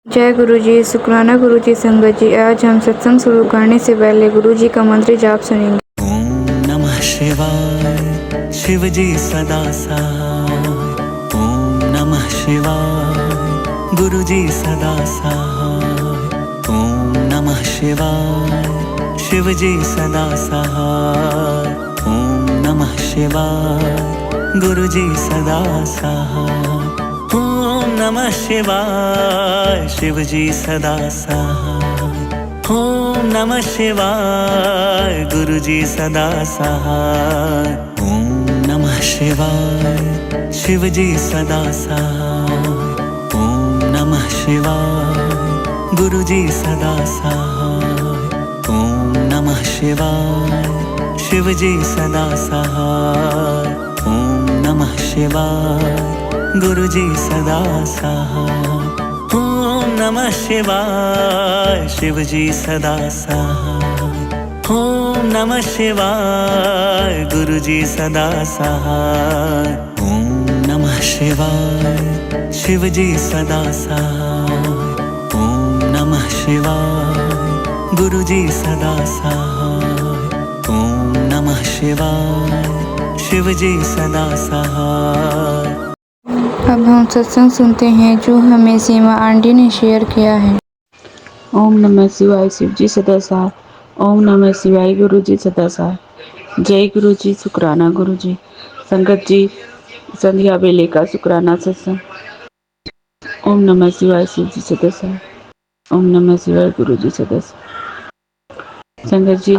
जय गुरु जी, शुक्राना गुरु जी, संगत जी। आज हम सत्संग शुरू करने से पहले गुरु जी का मंत्र जाप सुनेंगे। ओम नमः शिवाय, शिव जी सदा सहाय। ओम नमः शिवाय, गुरु जी सदा सहाय। ओम नमः शिवाय, शिव जी सदा सहाय। ओम नमः शिवाय, गुरु जी सदा सहाय। ओम नमः शिवाय, शिव जी सदा सहाय। ओम नमः शिवाय, गुरु जी सदा सहाय। ओम नमः शिवाय, शिव जी सदा सहाय। ओम नमः शिवाय, गुरु जी सदा सहाय। ओम नमः शिवाय, शिव जी सदा सहाय। ओम नमः शिवाय, गुरु जी सदा सहाय। ओम नमः शिवाय, शिव जी सदा सहाय। ओम नमः शिवाय, गुरु जी सदा सहाय। ओम नमः शिवाय, शिव जी सदा सहाय। ओम नमः शिवाय, गुरु जी सदा सहाय। ओम नमः शिवाय, शिव जी सदा सहाय। अब हम सत्संग सुनते हैं जो हमें सीमा आंटी ने शेयर किया है। ओम नमः शिवाय, शिव जी सदा सहाय। ओम नमः शिवाय, गुरु जी सदा सहाय। जय गुरु जी, शुक्राना गुरु जी। संगत जी, संध्या बेले का शुक्राना सत्संग। ओम नमः शिवाय, शिव जी सदा सहाय। ओम नमः शिवाय, गुरु जी सदा सहाय। संगत जी,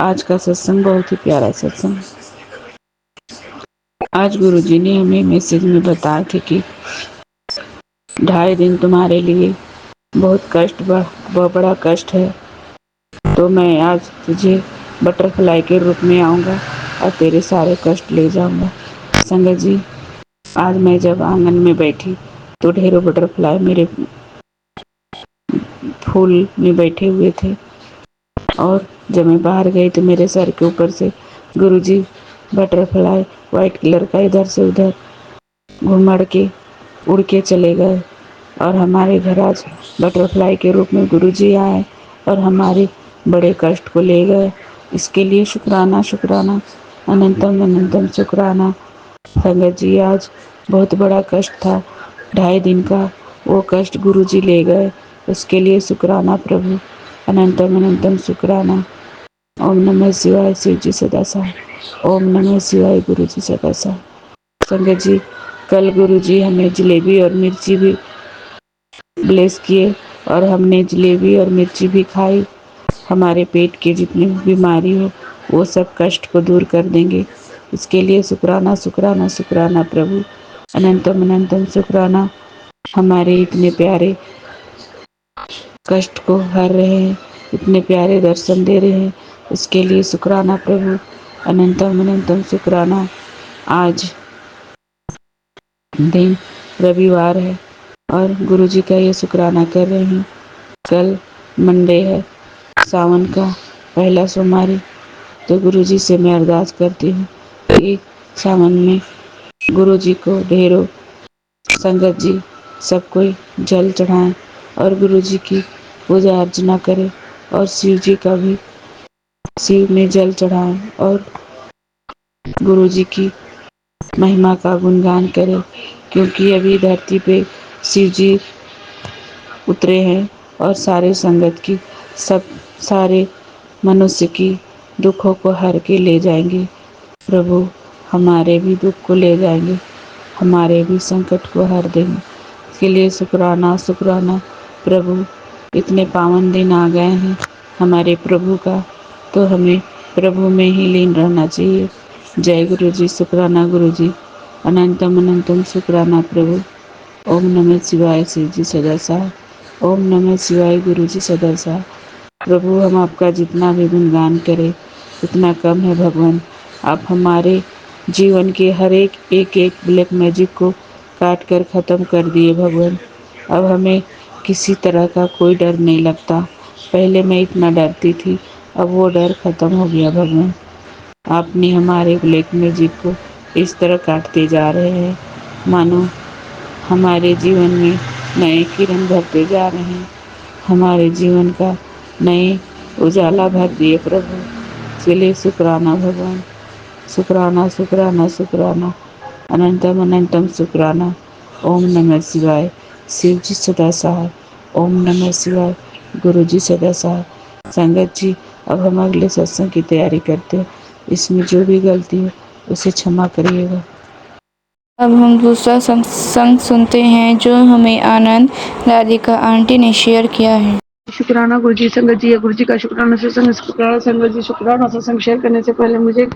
आज का सत्संग बहुत ही प्यारा सत्संग। आज गुरु जी ने हमें मैसेज में बताया थे कि 2.5 दिन तुम्हारे लिए बहुत कष्ट बड़ा कष्ट है, तो मैं आज तुझे बटरफ्लाई के रूप में आऊँगा और तेरे सारे कष्ट ले जाऊँगा। संगत जी, आज मैं जब आंगन में बैठी तो ढेरों बटरफ्लाई मेरे फूल में बैठे हुए थे, और जब मैं बाहर गई तो मेरे सर के ऊपर से गुरुजी बटरफ्लाई वाइट कलर का इधर से उधर घुमड़ के उड़ के चले गए, और हमारे घर आज बटरफ्लाई के रूप में गुरुजी आए और हमारे बड़े कष्ट को ले गए। इसके लिए शुक्राना शुक्राना, अनंतम अनंतम शुक्राना। संगत जी, आज बहुत बड़ा कष्ट था, 2.5 दिन का, वो कष्ट गुरुजी ले गए। उसके लिए शुक्राना प्रभु, अनंतम अनंतम शुक्राना। ओम नमः शिवाय, शिव जी सदा सहाय। ओम नमः शिवाय, गुरु जी सदा सहाय। संगत जी, कल गुरु जी हमें जलेबी और मिर्ची भी ब्लेस किए, और हमने जलेबी और मिर्ची भी खाई। हमारे पेट की जितनी बीमारी हो वो सब कष्ट को दूर कर देंगे। इसके लिए शुक्राना शुक्राना शुक्राना प्रभु, अनंतम अनंतम शुक्राना। हमारे इतने प्यारे कष्ट को हर रहे हैं, इतने प्यारे दर्शन दे रहे हैं, इसके लिए शुक्राना प्रभु, अनंतम अनंतम शुक्राना। आज दिन रविवार है और गुरु जी का ये शुक्राना कर रहे हैं। कल मंडे है, सावन का पहला सोमवार, तो गुरु जी से मैं अरदास करती हूँ कि सावन में गुरु जी को ढेरों संगत जी सब कोई जल चढ़ाएं और गुरु जी की पूजा अर्चना करें, और शिव जी का भी शिव में जल चढ़ाएं और गुरु जी की महिमा का गुणगान करें, क्योंकि अभी धरती पे शिव जी उतरे हैं और सारे संगत की सारे मनुष्य की दुखों को हर के ले जाएंगे। प्रभु हमारे भी दुख को ले जाएंगे, हमारे भी संकट को हर देंगे। इसके लिए शुक्राना शुक्राना प्रभु। इतने पावन दिन आ गए हैं हमारे प्रभु का, तो हमें प्रभु में ही लीन रहना चाहिए। जय गुरु जी, शुक्राना गुरु जी, अनंतम अनंतम शुक्राना प्रभु। ओम नमः शिवाय, शिव जी सदा सहाय। ओम नमः शिवाय, गुरु जी सदा सहाय। प्रभु, हम आपका जितना भी गुणगान करें उतना कम है भगवान। आप हमारे जीवन के हर एक ब्लैक मैजिक को काट कर ख़त्म कर दिए भगवान। अब हमें किसी तरह का कोई डर नहीं लगता। पहले मैं इतना डरती थी, अब वो डर ख़त्म हो गया भगवान। आपने हमारे ब्लैक मैजिक को इस तरह काटते जा रहे हैं मानो हमारे जीवन में नए किरण भरते जा रहे हैं। हमारे जीवन का नए उजाला भर दिए प्रभु। इसके लिए शुक्राना भगवान। शुक्राना शुक्राना शुक्राना, अनंतम अनंतम शुक्राना। ओम नमः शिवाय। शिव जी सदा सहाय। ओम नमः शिवाय। गुरु जी सदा सहाय। संगत जी, अब हम अगले सत्संग की तैयारी करते हैं। इसमें जो भी गलती हो उसे क्षमा करिएगा। अब हम दूसरा सत्संग सुनते हैं जो हमें आनंद राधिका आंटी ने शेयर किया है। शुक्राना गुरु जी। संगत जी, गुरु जी का शुक्राना सत्संग। संगत जी, शुक्राना सत्संग शेयर करने से पहले मुझे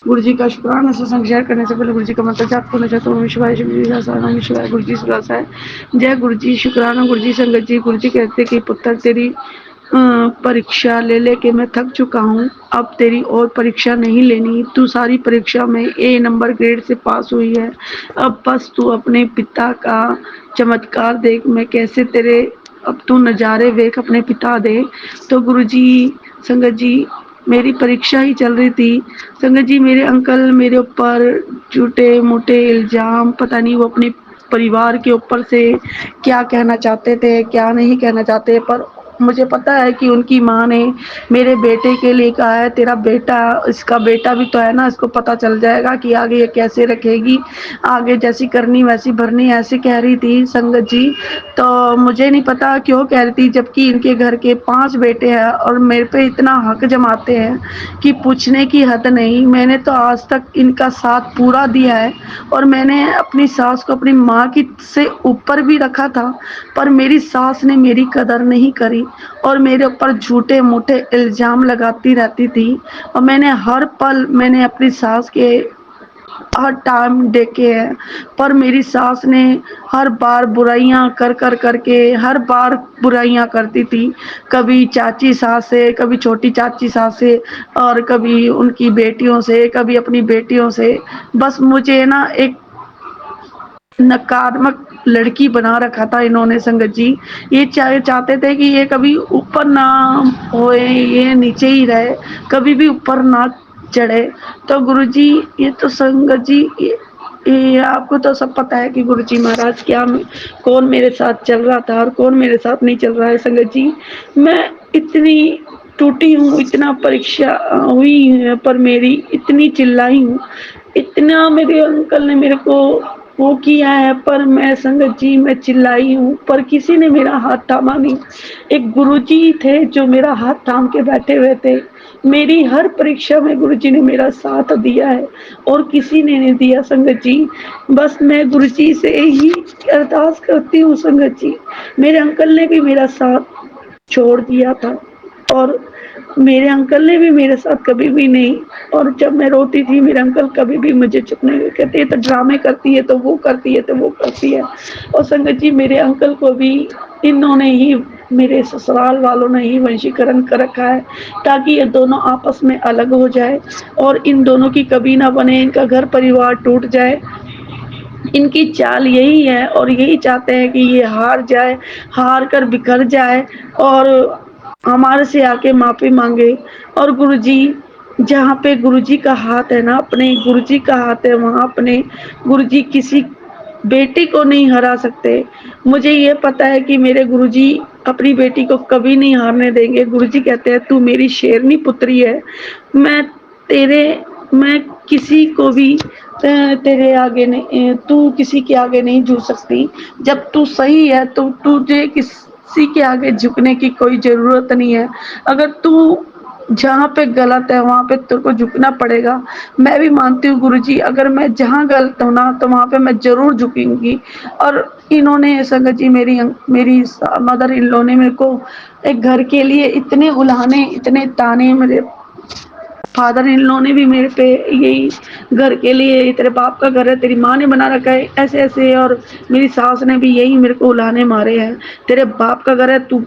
गुरु जी का शुक्राना सत्संग शेयर करने से पहले गुरु जी का मंत्र जाप करना चाहता हूँ। शिवाय शिव जी सहस्रनाम शिवाय। गुरु जी सुदासा है। जय गुरु जी। शुक्राना गुरु जी। संगत जी, गुरु जी कहते कि पुत्र तेरी परीक्षा ले लेके मैं थक चुका हूँ। अब तेरी और परीक्षा नहीं लेनी। तू सारी परीक्षा में ए नंबर ग्रेड से पास हुई है। अब बस तू अपने पिता का चमत्कार देख। मैं कैसे तेरे अब तू नज़ारे देख अपने पिता दे। तो गुरु जी, संगत जी, मेरी परीक्षा ही चल रही थी। संगत जी, मेरे अंकल मेरे ऊपर झूठे मोटे इल्जाम, पता नहीं वो अपने परिवार के ऊपर से क्या कहना चाहते थे क्या नहीं कहना चाहते, पर मुझे पता है कि उनकी माँ ने मेरे बेटे के लिए कहा है तेरा बेटा, इसका बेटा भी तो है ना, इसको पता चल जाएगा कि आगे ये कैसे रखेगी, आगे जैसी करनी वैसी भरनी, ऐसे कह रही थी संगत जी। तो मुझे नहीं पता क्यों कह रही थी, जबकि इनके घर के 5 बेटे हैं और मेरे पे इतना हक जमाते हैं कि पूछने की हद नहीं। मैंने तो आज तक इनका साथ पूरा दिया है और मैंने अपनी सास को अपनी माँ की से ऊपर भी रखा था, पर मेरी सास ने मेरी कदर नहीं करी और मेरे ऊपर झूठे मूठे इल्जाम लगाती रहती थी। और मैंने हर पल मैंने अपनी सास के हर टाइम देखे हैं, पर मेरी सास ने हर बार बुराइयां कर कर करके हर बार बुराइयां करती थी। कभी चाची सास से, कभी छोटी चाची सास से, और कभी उनकी बेटियों से, कभी अपनी बेटियों से। बस मुझे ना एक नकारात्मक लड़की बना रखा था इन्होंने संगत जी। ये चाहते थे कि ये कभी ऊपर ना होए, ये नीचे ही रहे, कभी भी ऊपर ना चढ़े। तो गुरुजी, ये तो संगत जी, ये आपको तो सब पता है कि गुरुजी महाराज क्या कौन मेरे साथ चल रहा था और कौन मेरे साथ नहीं चल रहा है। संगत जी, मैं इतनी टूटी हूँ, इतना परीक्षा हुई है, पर मेरी इतनी चिल्लाई हूँ, इतना मेरे अंकल ने मेरे को वो किया है, पर मैं संगत जी मैं चिल्लाई हूँ, पर किसी ने मेरा हाथ थामा नहीं। एक गुरुजी थे जो मेरा हाथ थाम के बैठे हुए थे। मेरी हर परीक्षा में गुरुजी ने मेरा साथ दिया है और किसी ने नहीं दिया संगत जी। बस मैं गुरुजी से ही अरदास करती हूँ संगत जी। मेरे अंकल ने भी मेरा साथ छोड़ दिया था और मेरे अंकल ने भी मेरे साथ कभी भी नहीं, और जब मैं रोती थी मेरे अंकल कभी भी मुझे चुप नहीं कहते, तो ड्रामे करती है तो वो करती है तो वो करती है। और संगत जी, मेरे अंकल को भी इन्होंने ही, मेरे ससुराल वालों ने ही वंशीकरण कर रखा है ताकि ये दोनों आपस में अलग हो जाए और इन दोनों की कभी ना बने, इनका घर परिवार टूट जाए। इनकी चाल यही है और यही चाहते हैं कि ये हार जाए, हार कर बिखर जाए और हमारे से आके माफी मांगे। और गुरुजी, जहाँ पे गुरुजी का हाथ है ना, अपने गुरुजी का हाथ है वहाँ अपने गुरुजी किसी बेटी को नहीं हरा सकते। मुझे ये पता है कि मेरे गुरुजी अपनी बेटी को कभी नहीं हारने देंगे। गुरुजी कहते हैं तू मेरी शेरनी पुत्री है, मैं किसी को भी तेरे आगे नहीं, तू किसी के आगे नहीं झुक सकती। जब तू सही है तो तुझे किसी के आगे झुकने की कोई जरूरत नहीं है। अगर तू जहाँ पे गलत है वहाँ पे तेरे को झुकना पड़ेगा। मैं भी मानती हूँ गुरुजी, अगर मैं जहाँ गलत हूँ ना तो वहाँ पे मैं जरूर झुकूंगी। और इन्होंने संगत जी, मेरी मदर इन लॉ ने मेरे को एक घर के लिए इतने उलाहने, इतने ताने, मेरे फादर इन लॉ ने भी मेरे पे यही, घर के लिए तेरे बाप का घर है, तेरी माँ ने बना रखा है, ऐसे ऐसे। और मेरी सास ने भी यही मेरे को उलाने मारे हैं, तेरे बाप का घर है, तू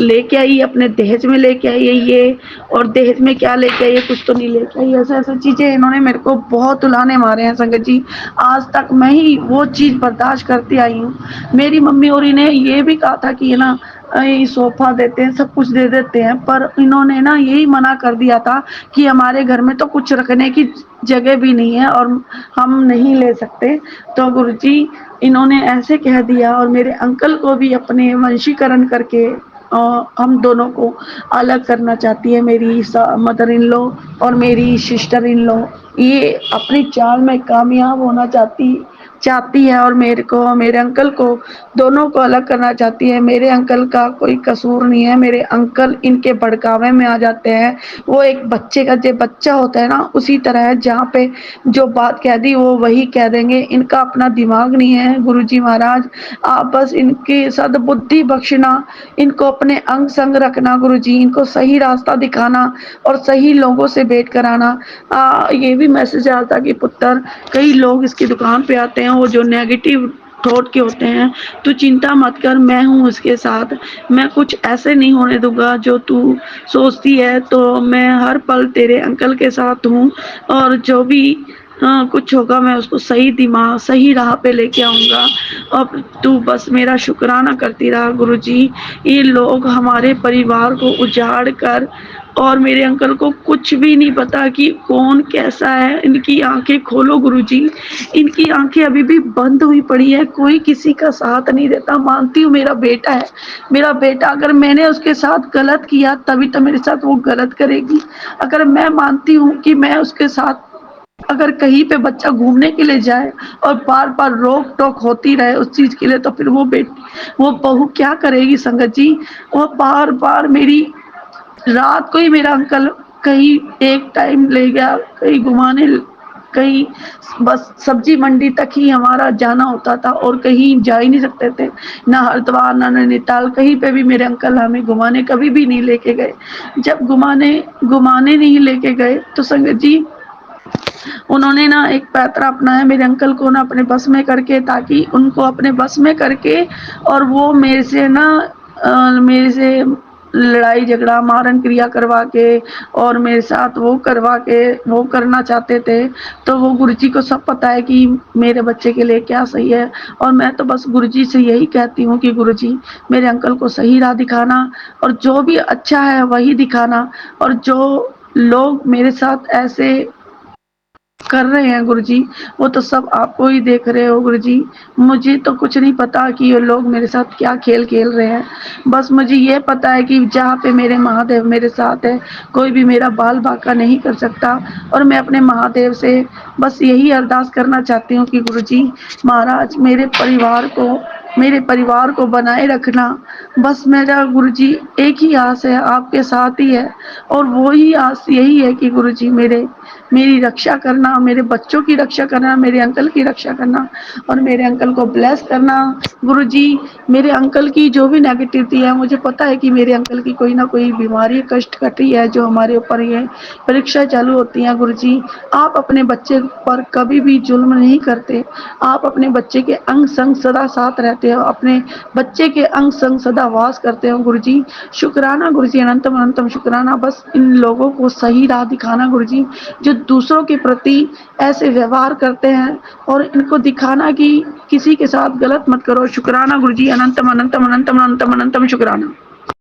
लेके आई अपने दहेज में लेके आई है ये, और दहेज में क्या लेके आई है, कुछ तो नहीं लेके आई। ऐसे ऐसे चीजें इन्होंने मेरे को बहुत उलाने मारे हैं संगत जी। आज तक मैं ही वो चीज बर्दाश्त करती आई हूँ। मेरी मम्मी और इन्हें ये भी कहा था कि ये ना सोफा देते हैं, सब कुछ दे देते हैं, पर इन्होंने ना यही मना कर दिया था कि हमारे घर में तो कुछ रखने की जगह भी नहीं है और हम नहीं ले सकते। तो गुरुजी, इन्होंने ऐसे कह दिया और मेरे अंकल को भी अपने वंशीकरण करके हम दोनों को अलग करना चाहती है मेरी मदर इन लॉ और मेरी सिस्टर इन लॉ। ये अपनी चाल में कामयाब होना चाहती है और मेरे अंकल को दोनों को अलग करना चाहती है। मेरे अंकल का कोई कसूर नहीं है, मेरे अंकल इनके भड़कावे में आ जाते हैं। वो एक बच्चे का जो बच्चा होता है ना, उसी तरह है, जहाँ पे जो बात कह दी वो वही कह देंगे। इनका अपना दिमाग नहीं है गुरुजी महाराज, आप बस इनकी सद्बुद्धि बख्शना, इनको अपने अंग संग रखना गुरुजी, इनको सही रास्ता दिखाना और सही लोगों से भेंट कराना। ये भी मैसेज आता कि पुत्र, कई लोग इसकी दुकान पे आते हैं, वो जो नेगेटिव थॉट के होते हैं, तू चिंता मत कर, मैं हूँ उसके साथ, मैं कुछ ऐसे नहीं होने दूंगा जो तू सोचती है। तो मैं हर पल तेरे अंकल के साथ हूँ और जो भी कुछ होगा मैं उसको सही दिमाग सही राह पे लेके आऊँगा। अब तू बस मेरा शुक्राना करती रहा गुरुजी। ये लोग हमारे परिवार को उजाड़ कर, और मेरे अंकल को कुछ भी नहीं पता कि कौन कैसा है। इनकी आंखें खोलो गुरुजी, इनकी आंखें अभी भी बंद हुई पड़ी है, कोई किसी का साथ नहीं देता। मानती हूँ मेरा बेटा है, मेरा बेटा, अगर मैंने उसके साथ गलत किया तभी तो मेरे साथ वो गलत करेगी। अगर मैं मानती हूँ कि मैं उसके साथ, अगर कहीं पे बच्चा घूमने के लिए जाए और बार बार रोक टोक होती रहे उस चीज के लिए, तो फिर वो बहू क्या करेगी संगत जी। वो बार बार मेरी, रात को ही मेरा अंकल कहीं एक टाइम ले गया कहीं घुमाने, कहीं बस सब्जी मंडी तक ही हमारा जाना होता था और कहीं जा ही नहीं सकते थे, ना हरिद्वार ना नैनीताल, कहीं पे भी मेरे अंकल हमें घुमाने कभी भी नहीं लेके गए। जब घुमाने नहीं लेके गए तो संगत जी उन्होंने ना एक पैतरा अपनाया मेरे अंकल को ना अपने बस में करके, ताकि उनको अपने बस में करके और वो मेरे से लड़ाई झगड़ा मारन क्रिया करवा के और मेरे साथ वो करवा के वो करना चाहते थे। तो वो गुरुजी को सब पता है कि मेरे बच्चे के लिए क्या सही है, और मैं तो बस गुरुजी से यही कहती हूँ कि गुरुजी मेरे अंकल को सही राह दिखाना और जो भी अच्छा है वही दिखाना, और जो लोग मेरे साथ ऐसे कर रहे हैं गुरुजी, वो तो सब आपको ही देख रहे हो गुरुजी। मुझे तो कुछ नहीं पता कि ये लोग मेरे साथ क्या खेल खेल रहे हैं। बस मुझे ये पता है कि जहाँ पे मेरे महादेव मेरे साथ है, कोई भी मेरा बाल बांका नहीं कर सकता। और मैं अपने महादेव से बस यही अरदास करना चाहती हूँ कि गुरुजी महाराज मेरे परिवार को बनाए रखना। बस मेरा गुरुजी एक ही आस है, आपके साथ ही है, और वो ही आस यही है कि गुरुजी मेरी रक्षा करना, मेरे बच्चों की रक्षा करना, मेरे अंकल की रक्षा करना और मेरे अंकल को ब्लेस करना। गुरुजी मेरे अंकल की जो भी नेगेटिविटी है, मुझे पता है कि मेरे अंकल की कोई ना कोई बीमारी कष्ट कटी है जो हमारे ऊपर ये परीक्षा चालू होती है। गुरुजी आप अपने बच्चे पर कभी भी जुल्म नहीं करते, आप अपने बच्चे के अंग संग सदा साथ रहते हो, अपने बच्चे के अंग संग सदा वास करते हो गुरुजी। शुक्राना गुरुजी, अनंतम अनंतम शुक्राना। बस इन लोगों को सही राह दिखाना गुरुजी, जो दूसरों के प्रति ऐसे व्यवहार करते हैं, और इनको दिखाना कि किसी के साथ गलत मत करो। शुक्राना गुरुजी, अनंतम अनंतम अनंतम अनंतम अनंतम शुक्राना।